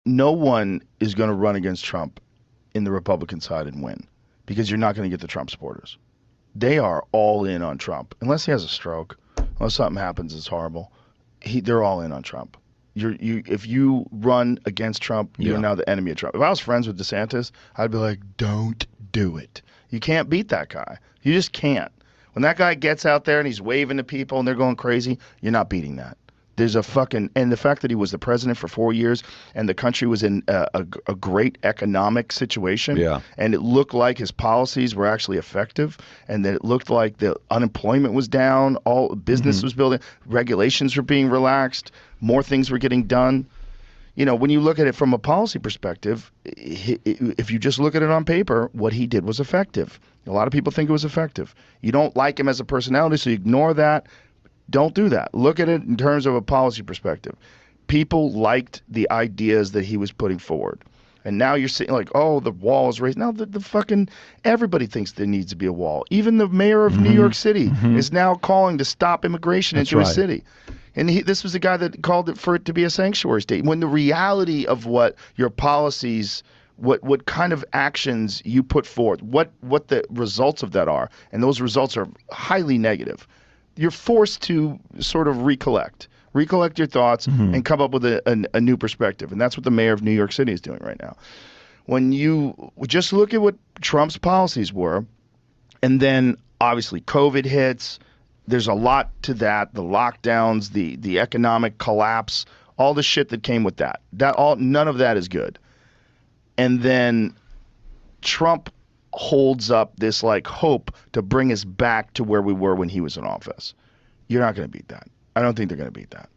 no one is going to run against Trump in the Republican side and win because you're not going to get the Trump supporters. They are all in on Trump. Unless he has a stroke, unless something happens that's horrible, they're all in on Trump. If you run against Trump, you're now the enemy of Trump. If I was friends with DeSantis, I'd be like, don't do it. You can't beat that guy. You just can't. When that guy gets out there and he's waving to people and they're going crazy, you're not beating that. There's a fucking, and the fact that he was the president for 4 years and the country was in a great economic situation, and it looked like his policies were actually effective, and that it looked like the unemployment was down, all business was building, regulations were being relaxed, more things were getting done. You know, when you look at it from a policy perspective, if you just look at it on paper, what he did was effective. A lot of people think it was effective. You don't like him as a personality, so you ignore that. Don't do that. Look at it in terms of a policy perspective. People liked the ideas that he was putting forward. And now you're saying like, oh, the wall is raised. Now the fucking, everybody thinks there needs to be a wall. Even the mayor of New York City is now calling to stop immigration into a city. And this was the guy that called it for it to be a sanctuary state. When the reality of what your policies, what kind of actions you put forth, what the results of that are, and those results are highly negative, you're forced to sort of recollect your thoughts and come up with a new perspective. And that's what the mayor of New York City is doing right now. When you just look at what Trump's policies were, and then obviously COVID hits, there's a lot to that, the lockdowns, the economic collapse, all the shit that came with that. None of that is good. And then Trump holds up this like hope to bring us back to where we were when he was in office. You're not going to beat that. I don't think they're going to beat that.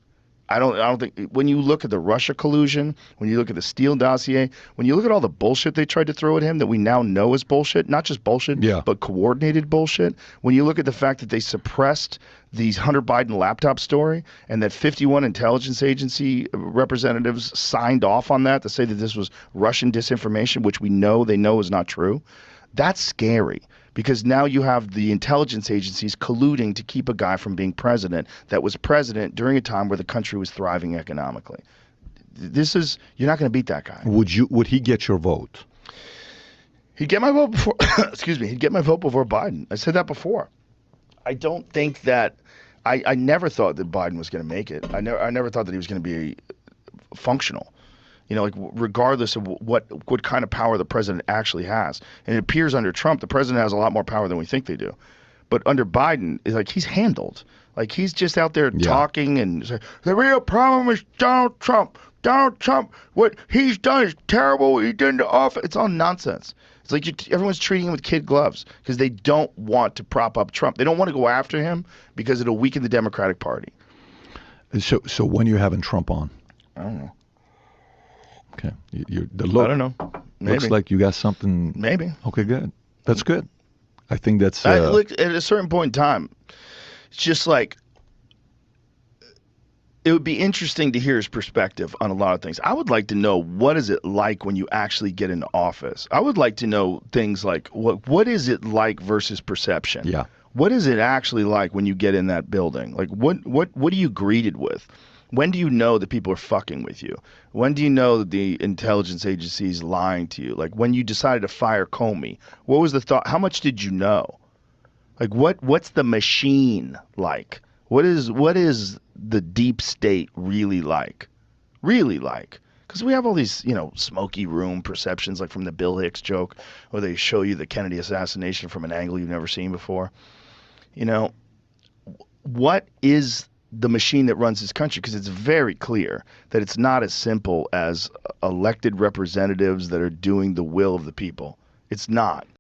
I don't think, when you look at the Russia collusion, when you look at the Steele dossier, when you look at all the bullshit they tried to throw at him that we now know is bullshit, not just bullshit, but coordinated bullshit. When you look at the fact that they suppressed the Hunter Biden laptop story and that 51 intelligence agency representatives signed off on that to say that this was Russian disinformation, which they know is not true. That's scary, because now you have the intelligence agencies colluding to keep a guy from being president that was president during a time where the country was thriving economically. You're not going to beat that guy. Would he get your vote? He'd get my vote before, excuse me, he'd get my vote before Biden. I said that before. I don't think that, I never thought that Biden was going to make it. I never thought that he was going to be functional. You know, like regardless of what kind of power the president actually has. And it appears under Trump, the president has a lot more power than we think they do. But under Biden, it's like he's handled. Like he's just out there talking and saying, the real problem is Donald Trump. Donald Trump, what he's done is terrible. What he did in the office. It's all nonsense. It's like everyone's treating him with kid gloves because they don't want to prop up Trump. They don't want to go after him because it'll weaken the Democratic Party. So when you having Trump on? I don't know. Okay. The look, I don't know. Maybe. Looks like you got something. Maybe. Okay, good. That's good. I think that's... Look, at a certain point in time, it's just like, it would be interesting to hear his perspective on a lot of things. I would like to know, what is it like when you actually get into office? I would like to know things like, what is it like versus perception? Yeah. What is it actually like when you get in that building? Like, what are you greeted with? When do you know that people are fucking with you? When do you know that the intelligence agency is lying to you? Like when you decided to fire Comey, what was the thought? How much did you know? Like what's the machine like? What is the deep state really like? Really like? Because we have all these, smoky room perceptions, like from the Bill Hicks joke, where they show you the Kennedy assassination from an angle you've never seen before. What is the machine that runs this country? Because it's very clear that it's not as simple as elected representatives that are doing the will of the people. It's not.